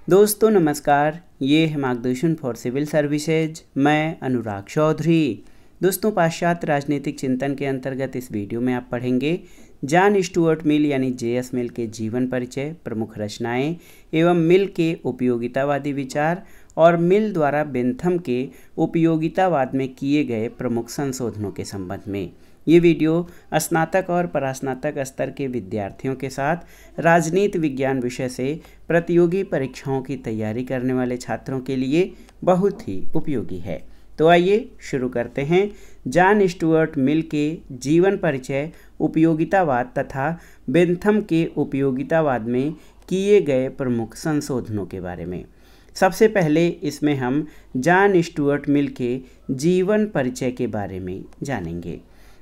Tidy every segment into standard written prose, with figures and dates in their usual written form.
दोस्तों नमस्कार, ये है मार्गदर्शन फॉर सिविल सर्विसेज। मैं अनुराग चौधरी। दोस्तों, पाश्चात्य राजनीतिक चिंतन के अंतर्गत इस वीडियो में आप पढ़ेंगे जॉन स्टुअर्ट मिल यानी जे.एस. मिल के जीवन परिचय, प्रमुख रचनाएं एवं मिल के उपयोगितावादी विचार और मिल द्वारा बेंथम के उपयोगितावाद में किए गए प्रमुख संशोधनों के संबंध में। ये वीडियो स्नातक और परास्नातक स्तर के विद्यार्थियों के साथ राजनीति विज्ञान विषय से प्रतियोगी परीक्षाओं की तैयारी करने वाले छात्रों के लिए बहुत ही उपयोगी है। तो आइए शुरू करते हैं जॉन स्टुअर्ट मिल के जीवन परिचय, उपयोगितावाद तथा बेंथम के उपयोगितावाद में किए गए प्रमुख संशोधनों के बारे में। सबसे पहले इसमें हम जॉन स्टुअर्ट मिल के जीवन परिचय के बारे में जानेंगे।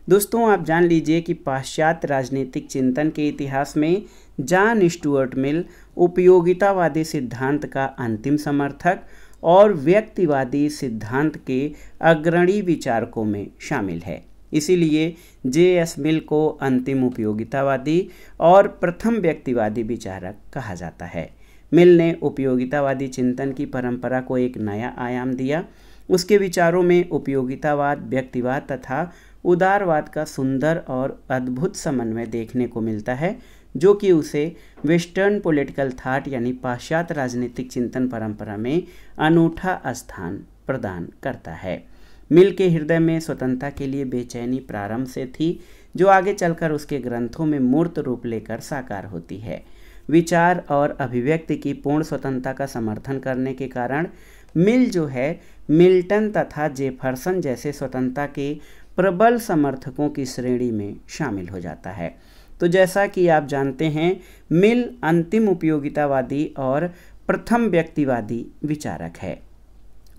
दोस्तों, आप जान लीजिए कि पाश्चात्य राजनीतिक चिंतन के इतिहास में जॉन स्टुअर्ट मिल उपयोगितावादी सिद्धांत का अंतिम समर्थक और व्यक्तिवादी सिद्धांत के अग्रणी विचारकों में शामिल है। इसीलिए जे.एस. मिल को अंतिम उपयोगितावादी और प्रथम व्यक्तिवादी विचारक कहा जाता है। मिल ने उपयोगितावादी चिंतन की परंपरा को एक नया आयाम दिया। उसके विचारों में उपयोगितावाद, व्यक्तिवाद तथा उदारवाद का सुंदर और अद्भुत समन्वय देखने को मिलता है, जो कि उसे वेस्टर्न पॉलिटिकल थॉट यानी पाश्चात्य राजनीतिक चिंतन परंपरा में अनूठा स्थान प्रदान करता है। मिल के हृदय में स्वतंत्रता के लिए बेचैनी प्रारंभ से थी, जो आगे चलकर उसके ग्रंथों में मूर्त रूप लेकर साकार होती है। विचार और अभिव्यक्ति की पूर्ण स्वतंत्रता का समर्थन करने के कारण मिल जो है मिल्टन तथा जेफरसन जैसे स्वतंत्रता के प्रबल समर्थकों की श्रेणी में शामिल हो जाता है। तो जैसा कि आप जानते हैं, मिल अंतिम उपयोगितावादी और प्रथम व्यक्तिवादी विचारक है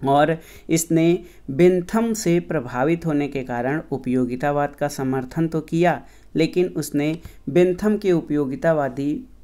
और इसने बेंथम से प्रभावित होने के कारण उपयोगितावाद का समर्थन तो किया, लेकिन उसने बेंथम के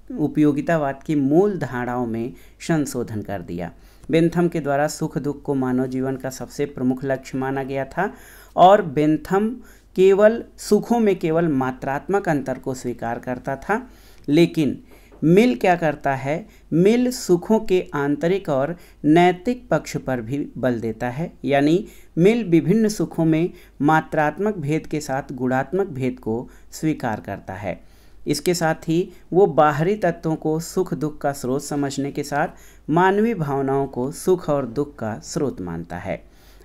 उपयोगितावाद की मूल धारणाओं में संशोधन कर दिया। बेंथम के द्वारा सुख दुख को मानव जीवन का सबसे प्रमुख लक्ष्य माना गया था और बेंथम केवल सुखों में केवल मात्रात्मक अंतर को स्वीकार करता था, लेकिन मिल क्या करता है, मिल सुखों के आंतरिक और नैतिक पक्ष पर भी बल देता है। यानी मिल विभिन्न सुखों में मात्रात्मक भेद के साथ गुणात्मक भेद को स्वीकार करता है। इसके साथ ही वो बाहरी तत्वों को सुख दुख का स्रोत समझने के साथ मानवीय भावनाओं को सुख और दुख का स्रोत मानता है।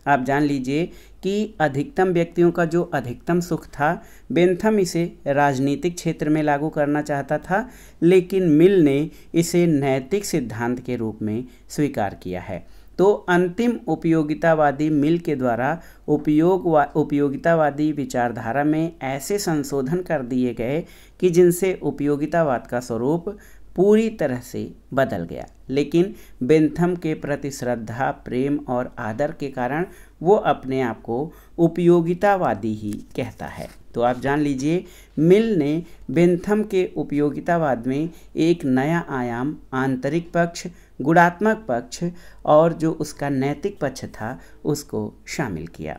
आप जान लीजिए कि अधिकतम व्यक्तियों का जो अधिकतम सुख था, बेंथम इसे राजनीतिक क्षेत्र में लागू करना चाहता था, लेकिन मिल ने इसे नैतिक सिद्धांत के रूप में स्वीकार किया है। तो अंतिम उपयोगितावादी मिल के द्वारा उपयोगितावादी विचारधारा में ऐसे संशोधन कर दिए गए कि जिनसे उपयोगितावाद का स्वरूप पूरी तरह से बदल गया, लेकिन बेंथम के प्रति श्रद्धा, प्रेम और आदर के कारण वो अपने आप को उपयोगितावादी ही कहता है। तो आप जान लीजिए, मिल ने बेंथम के उपयोगितावाद में एक नया आयाम, आंतरिक पक्ष, गुणात्मक पक्ष और जो उसका नैतिक पक्ष था उसको शामिल किया।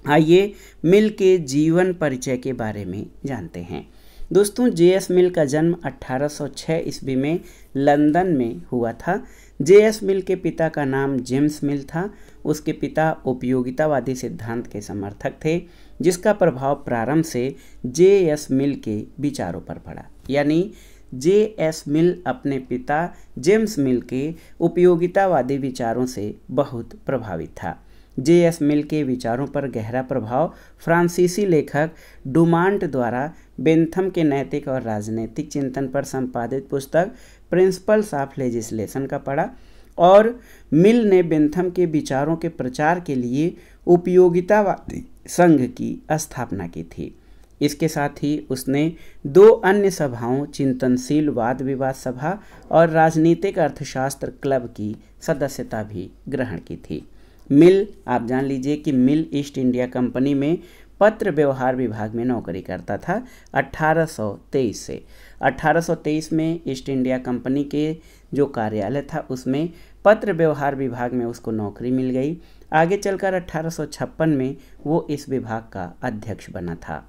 आइए मिल के जीवन परिचय के बारे में जानते हैं। दोस्तों, जे.एस. मिल का जन्म 1806 ईस्वी में लंदन में हुआ था। जे.एस. मिल के पिता का नाम जेम्स मिल था। उसके पिता उपयोगितावादी सिद्धांत के समर्थक थे, जिसका प्रभाव प्रारंभ से जे.एस. मिल के विचारों पर पड़ा। यानी जे.एस. मिल अपने पिता जेम्स मिल के उपयोगितावादी विचारों से बहुत प्रभावित था। जे.एस. मिल के विचारों पर गहरा प्रभाव फ्रांसीसी लेखक डुमांट द्वारा बेंथम के नैतिक और राजनीतिक चिंतन पर संपादित पुस्तक प्रिंसिपल्स ऑफ लेजिस्लेशन का पड़ा और मिल ने बेंथम के विचारों के प्रचार के लिए उपयोगितावादी संघ की स्थापना की थी। इसके साथ ही उसने 2 अन्य सभाओं, चिंतनशील वाद विवाद सभा और राजनीतिक अर्थशास्त्र क्लब की सदस्यता भी ग्रहण की थी। मिल, आप जान लीजिए कि मिल ईस्ट इंडिया कंपनी में पत्र व्यवहार विभाग में नौकरी करता था 1823 से। 1823 में ईस्ट इंडिया कंपनी के जो कार्यालय था उसमें पत्र व्यवहार विभाग में उसको नौकरी मिल गई। आगे चलकर 1856 में वो इस विभाग का अध्यक्ष बना था।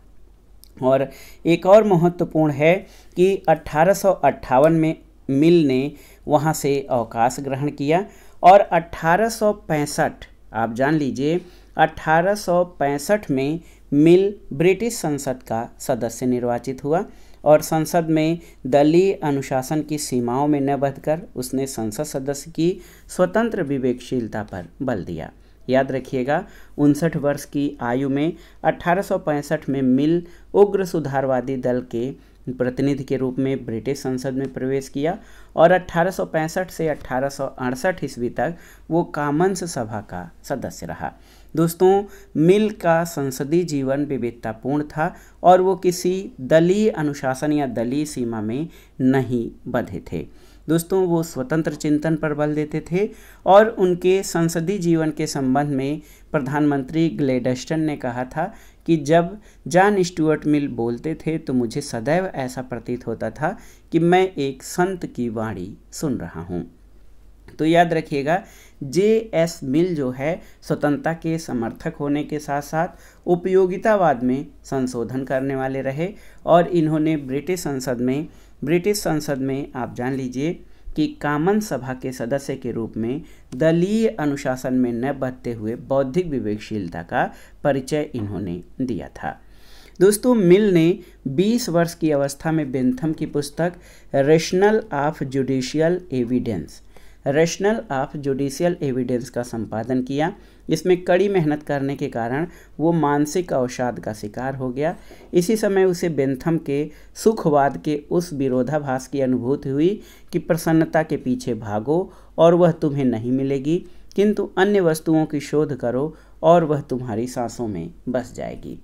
और एक और महत्वपूर्ण है कि 1858 में मिल ने वहाँ से अवकाश ग्रहण किया और 1865, आप जान लीजिए, 1865 में मिल ब्रिटिश संसद का सदस्य निर्वाचित हुआ और संसद में दलीय अनुशासन की सीमाओं में न बंधकर उसने संसद सदस्य की स्वतंत्र विवेकशीलता पर बल दिया। याद रखिएगा, 59 वर्ष की आयु में 1865 में मिल उग्र सुधारवादी दल के प्रतिनिधि के रूप में ब्रिटिश संसद में प्रवेश किया और 1865 से 1868 ईस्वी तक वो कॉमन्स सभा का सदस्य रहा। दोस्तों, मिल का संसदीय जीवन विविधतापूर्ण था और वो किसी दलीय अनुशासन या दलीय सीमा में नहीं बंधे थे। दोस्तों, वो स्वतंत्र चिंतन पर बल देते थे और उनके संसदीय जीवन के संबंध में प्रधानमंत्री ग्लैडस्टन ने कहा था कि जब जॉन स्टुअर्ट मिल बोलते थे तो मुझे सदैव ऐसा प्रतीत होता था कि मैं एक संत की वाणी सुन रहा हूँ। तो याद रखिएगा, जे.एस. मिल जो है स्वतंत्रता के समर्थक होने के साथ साथ उपयोगितावाद में संशोधन करने वाले रहे और इन्होंने ब्रिटिश संसद में आप जान लीजिए कि कॉमन सभा के सदस्य के रूप में दलीय अनुशासन में न बंधते हुए बौद्धिक विवेकशीलता का परिचय इन्होंने दिया था। दोस्तों, मिल ने 20 वर्ष की अवस्था में बेंथम की पुस्तक रेशनल ऑफ जुडिशियल एविडेंस का संपादन किया। इसमें कड़ी मेहनत करने के कारण वो मानसिक अवसाद का शिकार हो गया। इसी समय उसे बेंथम के सुखवाद के उस विरोधाभास की अनुभूति हुई कि प्रसन्नता के पीछे भागो और वह तुम्हें नहीं मिलेगी, किंतु अन्य वस्तुओं की शोध करो और वह तुम्हारी सांसों में बस जाएगी।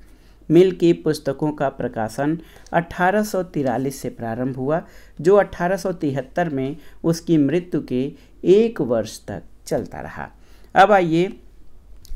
मिल की पुस्तकों का प्रकाशन 1843 से प्रारंभ हुआ, जो 1873 में उसकी मृत्यु के 1 वर्ष तक चलता रहा। अब आइए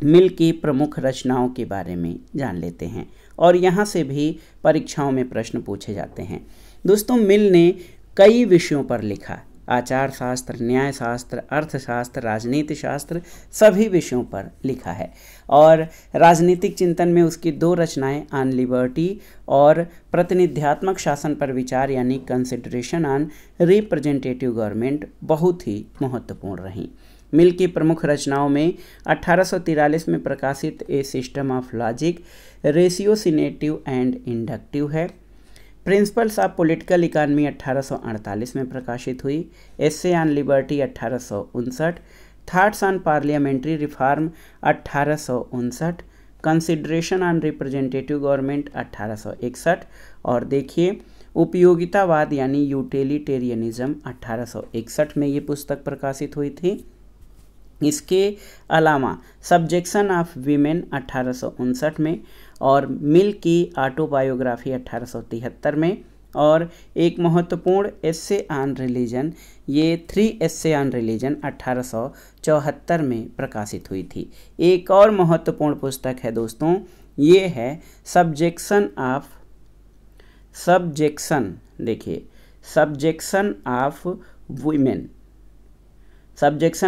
मिल की प्रमुख रचनाओं के बारे में जान लेते हैं और यहाँ से भी परीक्षाओं में प्रश्न पूछे जाते हैं। दोस्तों, मिल ने कई विषयों पर लिखा, आचार शास्त्र, न्याय शास्त्र, अर्थशास्त्र, राजनीति शास्त्र, सभी विषयों पर लिखा है। और राजनीतिक चिंतन में उसकी 2 रचनाएं ऑन लिबर्टी और प्रतिनिध्यात्मक शासन पर विचार यानी कंसिडरेशन ऑन रिप्रेजेंटेटिव गवर्नमेंट बहुत ही महत्वपूर्ण रहीं। मिल की प्रमुख रचनाओं में 1843 में प्रकाशित a system of logic, ratiocinative and inductive है। प्रिंसिपल्स ऑफ पॉलिटिकल इकानमी 1848 में प्रकाशित हुई। Essay on liberty 1859, thoughts on parliamentary reform 1859, consideration on representative government 1861 और देखिए उपयोगितावाद यानी यूटिलिटेरियनिज्म 1861 में ये पुस्तक प्रकाशित हुई थी। इसके अलावा सब्जेक्शन ऑफ वीमेन 1859 में और मिल की ऑटोबायोग्राफी 1873 में और एक महत्वपूर्ण एस्से ऑन रिलीजन, ये 3 एस्से ऑन रिलीजन 1874 में प्रकाशित हुई थी। एक और महत्वपूर्ण पुस्तक है दोस्तों, ये है सब्जेक्शन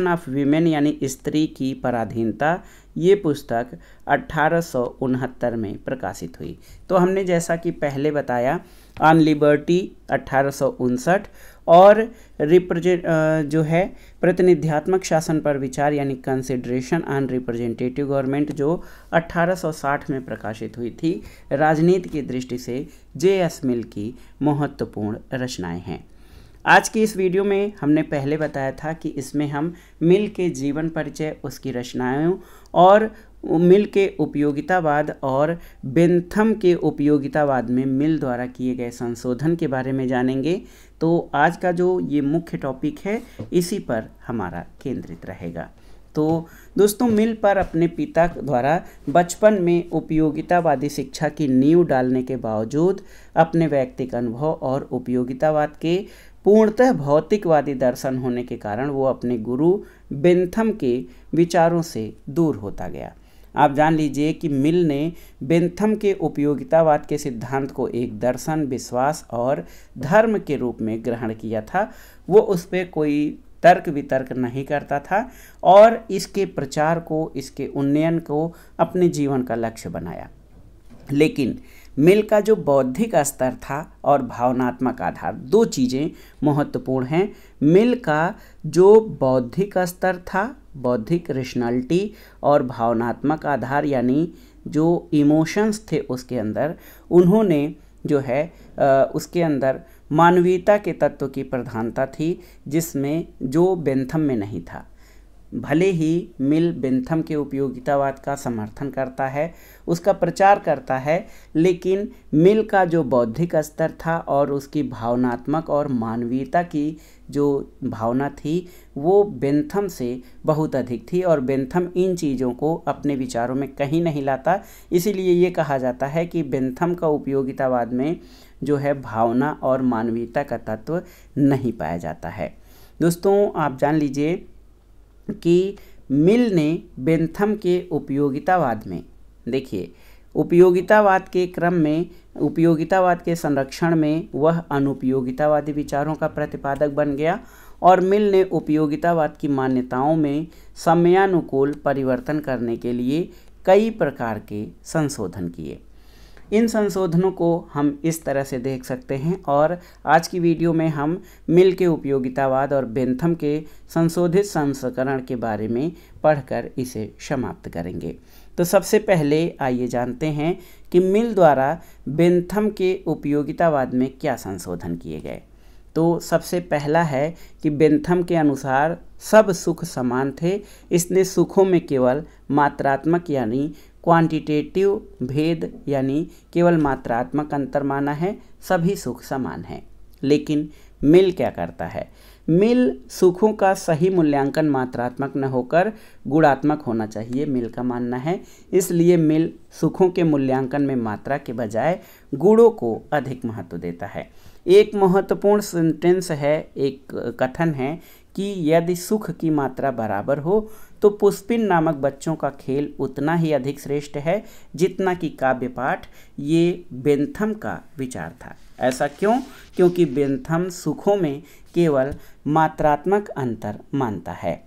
ऑफ वीमेन यानी स्त्री की पराधीनता, ये पुस्तक 1869 में प्रकाशित हुई। तो हमने जैसा कि पहले बताया ऑन लिबर्टी 1859 और जो है प्रतिनिध्यात्मक शासन पर विचार यानी कंसिडरेशन ऑन रिप्रेजेंटेटिव गवर्नमेंट जो 1860 में प्रकाशित हुई थी, राजनीति की दृष्टि से जे.एस. मिल की महत्वपूर्ण रचनाएं हैं। आज की इस वीडियो में हमने पहले बताया था कि इसमें हम मिल के जीवन परिचय, उसकी रचनाओं और मिल के उपयोगितावाद और बेंथम के उपयोगितावाद में मिल द्वारा किए गए संशोधन के बारे में जानेंगे। तो आज का जो ये मुख्य टॉपिक है इसी पर हमारा केंद्रित रहेगा। तो दोस्तों, मिल पर अपने पिता द्वारा बचपन में उपयोगितावादी शिक्षा की नींव डालने के बावजूद अपने व्यक्तिगत अनुभव और उपयोगितावाद के पूर्णतः भौतिकवादी दर्शन होने के कारण वो अपने गुरु बेंथम के विचारों से दूर होता गया। आप जान लीजिए कि मिल ने बेंथम के उपयोगितावाद के सिद्धांत को एक दर्शन, विश्वास और धर्म के रूप में ग्रहण किया था। वो उस पर कोई तर्क वितर्क नहीं करता था और इसके प्रचार को, इसके उन्नयन को अपने जीवन का लक्ष्य बनाया। लेकिन मिल का जो बौद्धिक स्तर था और भावनात्मक आधार, दो चीज़ें महत्वपूर्ण हैं। मिल का जो बौद्धिक स्तर था, बौद्धिक रेशनैलिटी, और भावनात्मक आधार यानी जो इमोशंस थे उसके अंदर, उन्होंने जो है उसके अंदर मानवीयता के तत्व की प्रधानता थी, जिसमें जो बेंथम में नहीं था। भले ही मिल बेंथम के उपयोगितावाद का समर्थन करता है, उसका प्रचार करता है, लेकिन मिल का जो बौद्धिक स्तर था और उसकी भावनात्मक और मानवीयता की जो भावना थी वो बेंथम से बहुत अधिक थी, और बेंथम इन चीज़ों को अपने विचारों में कहीं नहीं लाता। इसीलिए ये कहा जाता है कि बेंथम का उपयोगितावाद में जो है भावना और मानवीयता का तत्व नहीं पाया जाता है। दोस्तों, आप जान लीजिए कि मिल ने बेंथम के उपयोगितावाद में, देखिए, उपयोगितावाद के क्रम में, उपयोगितावाद के संरक्षण में वह अनुपयोगितावादी विचारों का प्रतिपादक बन गया, और मिल ने उपयोगितावाद की मान्यताओं में समयानुकूल परिवर्तन करने के लिए कई प्रकार के संशोधन किए। इन संशोधनों को हम इस तरह से देख सकते हैं, और आज की वीडियो में हम मिल के उपयोगितावाद और बेंथम के संशोधित संस्करण के बारे में पढ़कर इसे समाप्त करेंगे। तो सबसे पहले आइए जानते हैं कि मिल द्वारा बेंथम के उपयोगितावाद में क्या संशोधन किए गए। तो सबसे पहला है कि बेंथम के अनुसार सब सुख समान थे। इसने सुखों में केवल मात्रात्मक यानी क्वांटिटेटिव भेद यानी केवल मात्रात्मक अंतर माना है, सभी सुख समान हैं। लेकिन मिल क्या करता है? मिल सुखों का सही मूल्यांकन मात्रात्मक न होकर गुणात्मक होना चाहिए, मिल का मानना है। इसलिए मिल सुखों के मूल्यांकन में मात्रा के बजाय गुणों को अधिक महत्व देता है। एक महत्वपूर्ण सेंटेंस है, एक कथन है कि यदि सुख की मात्रा बराबर हो तो पुष्पिन नामक बच्चों का खेल उतना ही अधिक श्रेष्ठ है जितना कि काव्य पाठ। ये बेंथम का विचार था। ऐसा क्यों? क्योंकि बेंथम सुखों में केवल मात्रात्मक अंतर मानता है।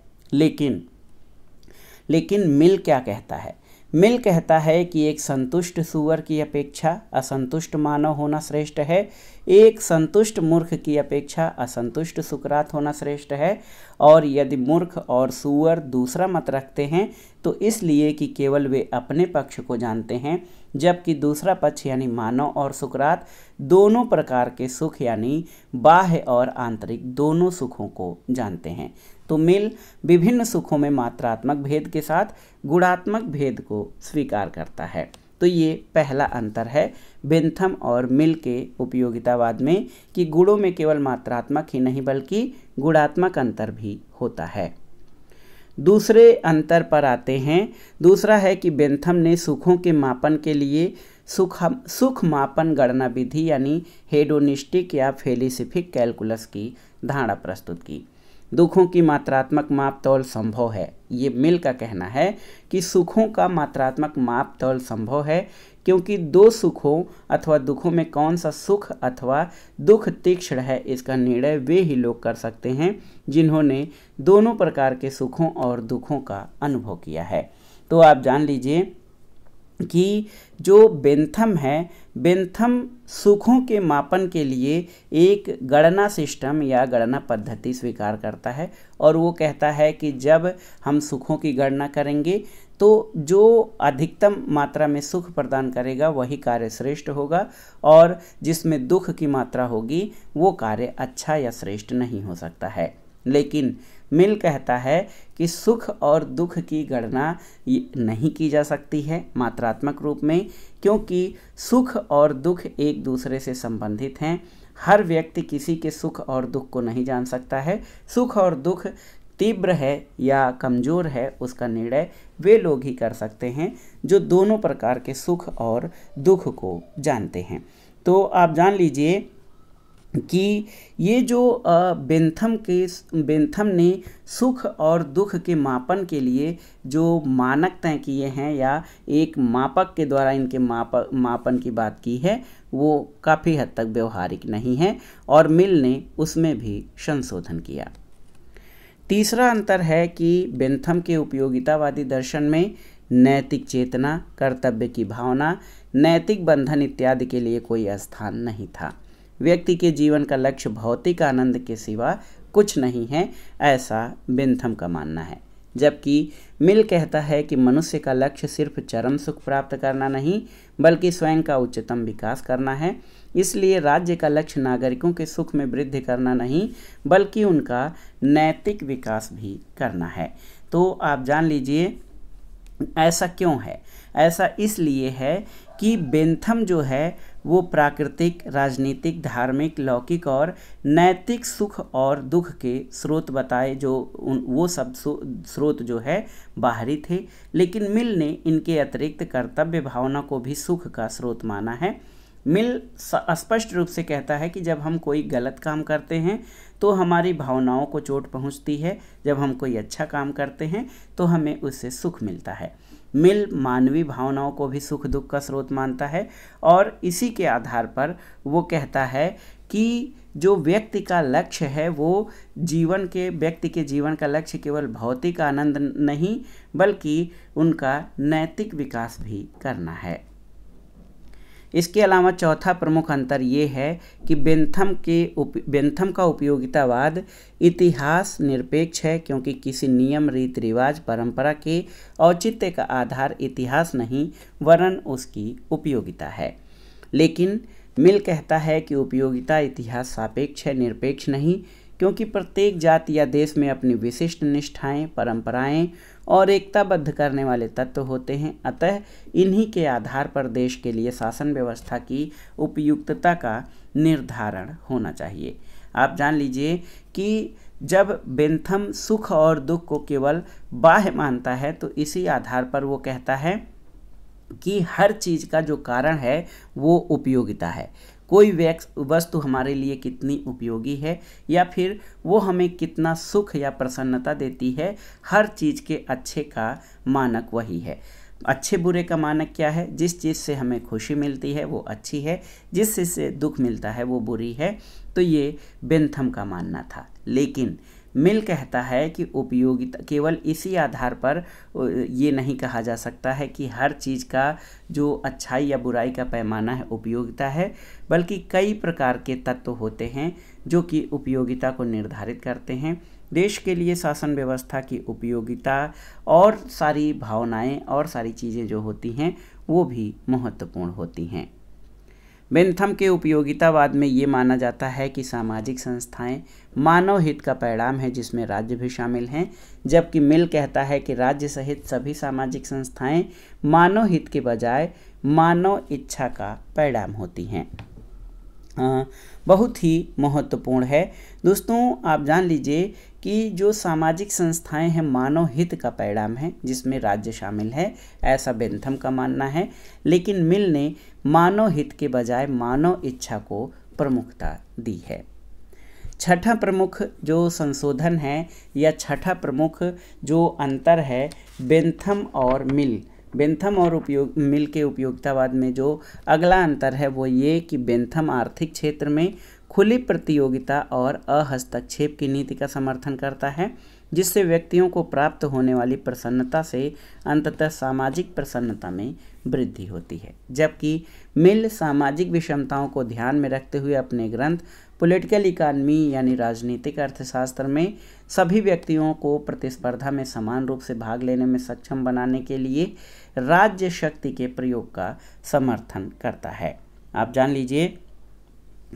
लेकिन मिल क्या कहता है? मिल कहता है कि एक संतुष्ट सूअर की अपेक्षा असंतुष्ट मानव होना श्रेष्ठ है, एक संतुष्ट मूर्ख की अपेक्षा असंतुष्ट सुकरात होना श्रेष्ठ है, और यदि मूर्ख और सूअर दूसरा मत रखते हैं तो इसलिए कि केवल वे अपने पक्ष को जानते हैं, जबकि दूसरा पक्ष यानी मानव और सुकरात दोनों प्रकार के सुख यानी बाह्य और आंतरिक दोनों सुखों को जानते हैं। तो मिल विभिन्न सुखों में मात्रात्मक भेद के साथ गुणात्मक भेद को स्वीकार करता है। तो ये पहला अंतर है बेंथम और मिल के उपयोगितावाद में कि गुणों में केवल मात्रात्मक ही नहीं बल्कि गुणात्मक अंतर भी होता है। दूसरे अंतर पर आते हैं। दूसरा है कि बेंथम ने सुखों के मापन के लिए सुख मापन गणना विधि यानी हेडोनिस्टिक या फेलिसिफिक कैलकुलस की धारणा प्रस्तुत की। दुखों की मात्रात्मक माप तौल संभव है। ये मिल का कहना है कि सुखों का मात्रात्मक माप तौल संभव है, क्योंकि दो सुखों अथवा दुखों में कौन सा सुख अथवा दुख तीक्ष्ण है इसका निर्णय वे ही लोग कर सकते हैं जिन्होंने दोनों प्रकार के सुखों और दुखों का अनुभव किया है। तो आप जान लीजिए कि जो बेंथम है, बेंथम सुखों के मापन के लिए एक गणना सिस्टम या गणना पद्धति स्वीकार करता है, और वो कहता है कि जब हम सुखों की गणना करेंगे तो जो अधिकतम मात्रा में सुख प्रदान करेगा वही कार्य श्रेष्ठ होगा, और जिसमें दुख की मात्रा होगी वो कार्य अच्छा या श्रेष्ठ नहीं हो सकता है। लेकिन मिल कहता है कि सुख और दुख की गणना नहीं की जा सकती है मात्रात्मक रूप में, क्योंकि सुख और दुख एक दूसरे से संबंधित हैं। हर व्यक्ति किसी के सुख और दुख को नहीं जान सकता है। सुख और दुख तीव्र है या कमज़ोर है उसका निर्णय वे लोग ही कर सकते हैं जो दोनों प्रकार के सुख और दुख को जानते हैं। तो आप जान लीजिए कि ये जो बेंथम ने सुख और दुख के मापन के लिए जो मानक तय किए हैं या एक मापक के द्वारा इनके मापन की बात की है वो काफ़ी हद तक व्यवहारिक नहीं है, और मिल ने उसमें भी संशोधन किया। तीसरा अंतर है कि बेंथम के उपयोगितावादी दर्शन में नैतिक चेतना, कर्तव्य की भावना, नैतिक बंधन इत्यादि के लिए कोई स्थान नहीं था। व्यक्ति के जीवन का लक्ष्य भौतिक आनंद के सिवा कुछ नहीं है, ऐसा बेंथम का मानना है। जबकि मिल कहता है कि मनुष्य का लक्ष्य सिर्फ चरम सुख प्राप्त करना नहीं बल्कि स्वयं का उच्चतम विकास करना है। इसलिए राज्य का लक्ष्य नागरिकों के सुख में वृद्धि करना नहीं बल्कि उनका नैतिक विकास भी करना है। तो आप जान लीजिए ऐसा क्यों है। ऐसा इसलिए है कि बेंथम जो है वो प्राकृतिक, राजनीतिक, धार्मिक, लौकिक और नैतिक सुख और दुख के स्रोत बताए, जो वो सब स्रोत जो है बाहरी थे, लेकिन मिल ने इनके अतिरिक्त कर्तव्य भावना को भी सुख का स्रोत माना है। मिल स्पष्ट रूप से कहता है कि जब हम कोई गलत काम करते हैं तो हमारी भावनाओं को चोट पहुंचती है, जब हम कोई अच्छा काम करते हैं तो हमें उससे सुख मिलता है। मिल मानवीय भावनाओं को भी सुख दुख का स्रोत मानता है और इसी के आधार पर वो कहता है कि जो व्यक्ति का लक्ष्य है वो व्यक्ति के जीवन का लक्ष्य केवल भौतिक आनंद नहीं बल्कि उनका नैतिक विकास भी करना है। इसके अलावा चौथा प्रमुख अंतर ये है कि बेंथम का उपयोगितावाद इतिहास निरपेक्ष है, क्योंकि किसी नियम, रीति रिवाज, परंपरा के औचित्य का आधार इतिहास नहीं वरन उसकी उपयोगिता है। लेकिन मिल कहता है कि उपयोगिता इतिहास सापेक्ष है, निरपेक्ष नहीं, क्योंकि प्रत्येक जाति या देश में अपनी विशिष्ट निष्ठाएं, परंपराएं और एकताबद्ध करने वाले तत्व होते हैं। अतः इन्हीं के आधार पर देश के लिए शासन व्यवस्था की उपयुक्तता का निर्धारण होना चाहिए। आप जान लीजिए कि जब बेंथम सुख और दुख को केवल बाह्य मानता है तो इसी आधार पर वो कहता है कि हर चीज़ का जो कारण है वो उपयोगिता है। कोई वस्तु हमारे लिए कितनी उपयोगी है या फिर वो हमें कितना सुख या प्रसन्नता देती है, हर चीज़ के अच्छे का मानक वही है। अच्छे बुरे का मानक क्या है? जिस चीज़ से हमें खुशी मिलती है वो अच्छी है, जिस चीज़ से दुख मिलता है वो बुरी है। तो ये बेंथम का मानना था। लेकिन मिल कहता है कि उपयोगिता केवल इसी आधार पर ये नहीं कहा जा सकता है कि हर चीज़ का जो अच्छाई या बुराई का पैमाना है उपयोगिता है, बल्कि कई प्रकार के तत्व होते हैं जो कि उपयोगिता को निर्धारित करते हैं। देश के लिए शासन व्यवस्था की उपयोगिता और सारी भावनाएं और सारी चीज़ें जो होती हैं वो भी महत्वपूर्ण होती हैं। बेंथम के उपयोगितावाद में ये माना जाता है कि सामाजिक संस्थाएं मानव हित का परिणाम है, जिसमें राज्य भी शामिल हैं, जबकि मिल कहता है कि राज्य सहित सभी सामाजिक संस्थाएं मानव हित के बजाय मानव इच्छा का परिणाम होती हैं। बहुत ही महत्वपूर्ण है दोस्तों। आप जान लीजिए कि जो सामाजिक संस्थाएं हैं मानव हित का परिणाम है, जिसमें राज्य शामिल है, ऐसा बेंथम का मानना है। लेकिन मिल ने मानव हित के बजाय मानव इच्छा को प्रमुखता दी है। छठा प्रमुख जो संशोधन है या छठा प्रमुख जो अंतर है बेंथम और मिल मिल के उपयोगितावाद में जो अगला अंतर है वो ये कि बेंथम आर्थिक क्षेत्र में खुली प्रतियोगिता और अहस्तक्षेप की नीति का समर्थन करता है, जिससे व्यक्तियों को प्राप्त होने वाली प्रसन्नता से अंततः सामाजिक प्रसन्नता में वृद्धि होती है। जबकि मिल सामाजिक विषमताओं को ध्यान में रखते हुए अपने ग्रंथ पॉलिटिकल इकॉनमी यानी राजनीतिक अर्थशास्त्र में सभी व्यक्तियों को प्रतिस्पर्धा में समान रूप से भाग लेने में सक्षम बनाने के लिए राज्य शक्ति के प्रयोग का समर्थन करता है। आप जान लीजिए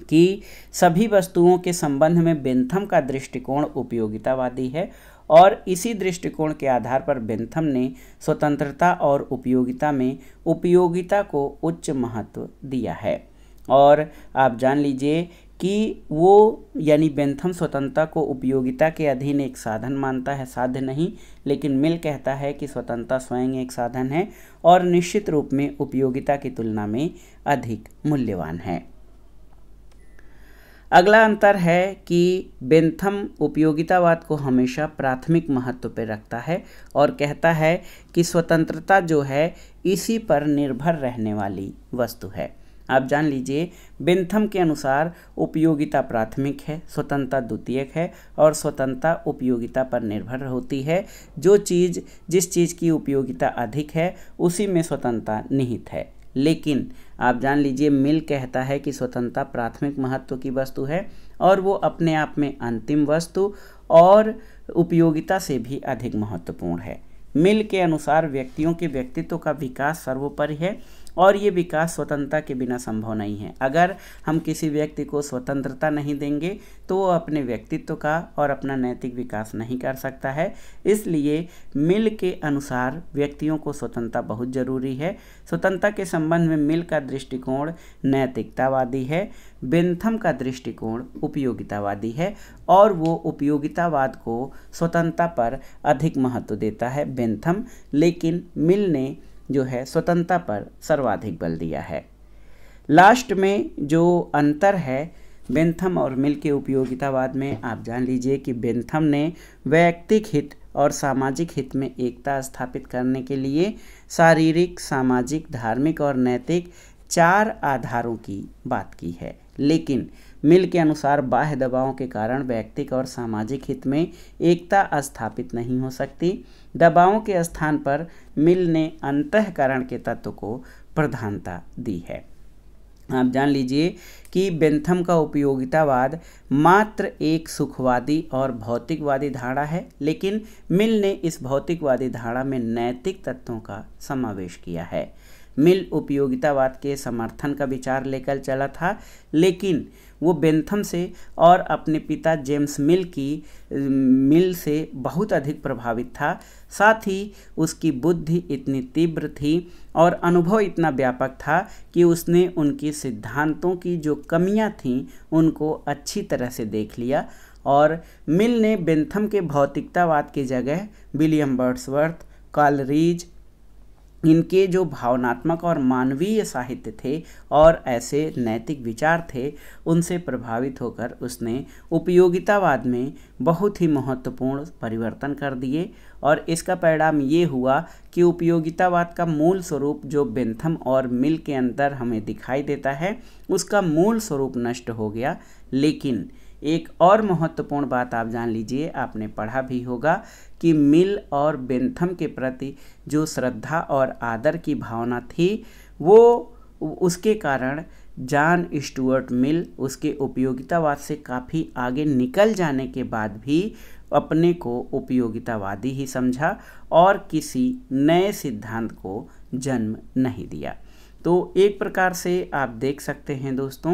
कि सभी वस्तुओं के संबंध में बेंथम का दृष्टिकोण उपयोगितावादी है और इसी दृष्टिकोण के आधार पर बेंथम ने स्वतंत्रता और उपयोगिता में उपयोगिता को उच्च महत्व दिया है। और आप जान लीजिए कि वो यानी बेंथम स्वतंत्रता को उपयोगिता के अधीन एक साधन मानता है, साध्य नहीं। लेकिन मिल कहता है कि स्वतंत्रता स्वयं एक साधन है और निश्चित रूप में उपयोगिता की तुलना में अधिक मूल्यवान है। अगला अंतर है कि बेंथम उपयोगितावाद को हमेशा प्राथमिक महत्व पर रखता है और कहता है कि स्वतंत्रता जो है इसी पर निर्भर रहने वाली वस्तु है। आप जान लीजिए, बेंथम के अनुसार उपयोगिता प्राथमिक है, स्वतंत्रता द्वितीयक है और स्वतंत्रता उपयोगिता पर निर्भर होती है। जिस चीज़ की उपयोगिता अधिक है उसी में स्वतंत्रता निहित है। लेकिन आप जान लीजिए, मिल कहता है कि स्वतंत्रता प्राथमिक महत्व की वस्तु है और वो अपने आप में अंतिम वस्तु और उपयोगिता से भी अधिक महत्वपूर्ण है। मिल के अनुसार व्यक्तियों के व्यक्तित्व का विकास सर्वोपरि है और ये विकास स्वतंत्रता के बिना संभव नहीं है। अगर हम किसी व्यक्ति को स्वतंत्रता नहीं देंगे तो वो अपने व्यक्तित्व का और अपना नैतिक विकास नहीं कर सकता है। इसलिए मिल के अनुसार व्यक्तियों को स्वतंत्रता बहुत जरूरी है। स्वतंत्रता के संबंध में मिल का दृष्टिकोण नैतिकतावादी है, बेंथम का दृष्टिकोण उपयोगितावादी है और वो उपयोगितावाद को स्वतंत्रता पर अधिक महत्व देता है बेंथम, लेकिन मिल ने जो है स्वतंत्रता पर सर्वाधिक बल दिया है। लास्ट में जो अंतर है बेंथम और मिल के उपयोगितावाद में, आप जान लीजिए कि बेंथम ने वैयक्तिक हित और सामाजिक हित में एकता स्थापित करने के लिए शारीरिक, सामाजिक, धार्मिक और नैतिक 4 आधारों की बात की है। लेकिन मिल के अनुसार बाह्य दबावों के कारण वैयक्तिक और सामाजिक हित में एकता स्थापित नहीं हो सकती। दबावों के स्थान पर मिल ने अंतःकरण के तत्व को प्रधानता दी है। आप जान लीजिए कि बेंथम का उपयोगितावाद मात्र एक सुखवादी और भौतिकवादी धारणा है, लेकिन मिल ने इस भौतिकवादी धारणा में नैतिक तत्वों का समावेश किया है। मिल उपयोगितावाद के समर्थन का विचार लेकर चला था, लेकिन वो बेंथम से और अपने पिता जेम्स मिल से बहुत अधिक प्रभावित था। साथ ही उसकी बुद्धि इतनी तीव्र थी और अनुभव इतना व्यापक था कि उसने उनके सिद्धांतों की जो कमियां थीं उनको अच्छी तरह से देख लिया और मिल ने बेंथम के भौतिकतावाद की जगह विलियम वर्ड्सवर्थ, कॉलरिज, इनके जो भावनात्मक और मानवीय साहित्य थे और ऐसे नैतिक विचार थे उनसे प्रभावित होकर उसने उपयोगितावाद में बहुत ही महत्वपूर्ण परिवर्तन कर दिए और इसका परिणाम ये हुआ कि उपयोगितावाद का मूल स्वरूप जो बेंथम और मिल के अंदर हमें दिखाई देता है उसका मूल स्वरूप नष्ट हो गया। लेकिन एक और महत्वपूर्ण बात आप जान लीजिए, आपने पढ़ा भी होगा कि मिल और बेंथम के प्रति जो श्रद्धा और आदर की भावना थी वो उसके कारण जॉन स्टुअर्ट मिल उसके उपयोगितावाद से काफ़ी आगे निकल जाने के बाद भी अपने को उपयोगितावादी ही समझा और किसी नए सिद्धांत को जन्म नहीं दिया। तो एक प्रकार से आप देख सकते हैं दोस्तों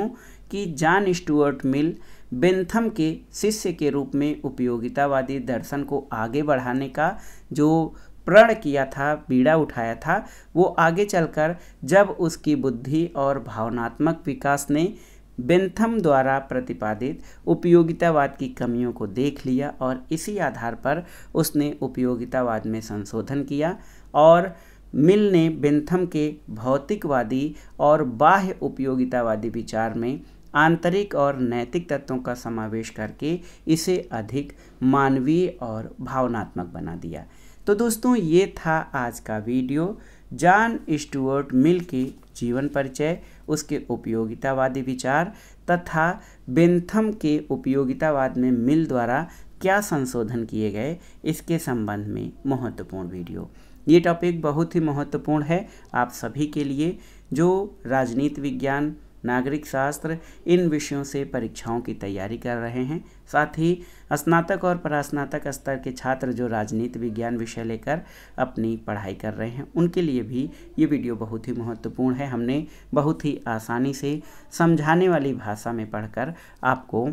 कि जॉन स्टुअर्ट मिल बेंथम के शिष्य के रूप में उपयोगितावादी दर्शन को आगे बढ़ाने का जो प्रण किया था, बीड़ा उठाया था, वो आगे चलकर जब उसकी बुद्धि और भावनात्मक विकास ने बेंथम द्वारा प्रतिपादित उपयोगितावाद की कमियों को देख लिया और इसी आधार पर उसने उपयोगितावाद में संशोधन किया और मिल ने बेंथम के भौतिकवादी और बाह्य उपयोगितावादी विचार में आंतरिक और नैतिक तत्वों का समावेश करके इसे अधिक मानवीय और भावनात्मक बना दिया। तो दोस्तों ये था आज का वीडियो, जॉन स्टुअर्ट मिल के जीवन परिचय, उसके उपयोगितावादी विचार तथा बेंथम के उपयोगितावाद में मिल द्वारा क्या संशोधन किए गए इसके संबंध में महत्वपूर्ण वीडियो। ये टॉपिक बहुत ही महत्वपूर्ण है आप सभी के लिए जो राजनीति विज्ञान, नागरिक शास्त्र इन विषयों से परीक्षाओं की तैयारी कर रहे हैं। साथ ही स्नातक और परास्नातक स्तर के छात्र जो राजनीति विज्ञान विषय लेकर अपनी पढ़ाई कर रहे हैं उनके लिए भी ये वीडियो बहुत ही महत्वपूर्ण है। हमने बहुत ही आसानी से समझाने वाली भाषा में पढ़कर आपको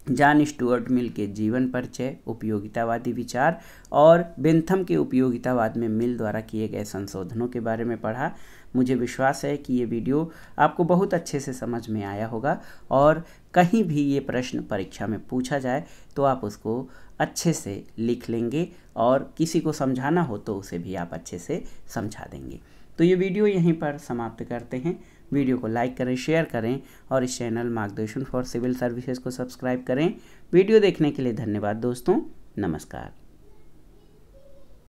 जॉन स्टुअर्ट मिल के जीवन परिचय, उपयोगितावादी विचार और बेंथम के उपयोगितावाद में मिल द्वारा किए गए संशोधनों के बारे में पढ़ा। मुझे विश्वास है कि ये वीडियो आपको बहुत अच्छे से समझ में आया होगा और कहीं भी ये प्रश्न परीक्षा में पूछा जाए तो आप उसको अच्छे से लिख लेंगे और किसी को समझाना हो तो उसे भी आप अच्छे से समझा देंगे। तो ये वीडियो यहीं पर समाप्त करते हैं। वीडियो को लाइक करें, शेयर करें और इस चैनल मार्गदर्शन फॉर सिविल सर्विसेज को सब्सक्राइब करें। वीडियो देखने के लिए धन्यवाद दोस्तों, नमस्कार।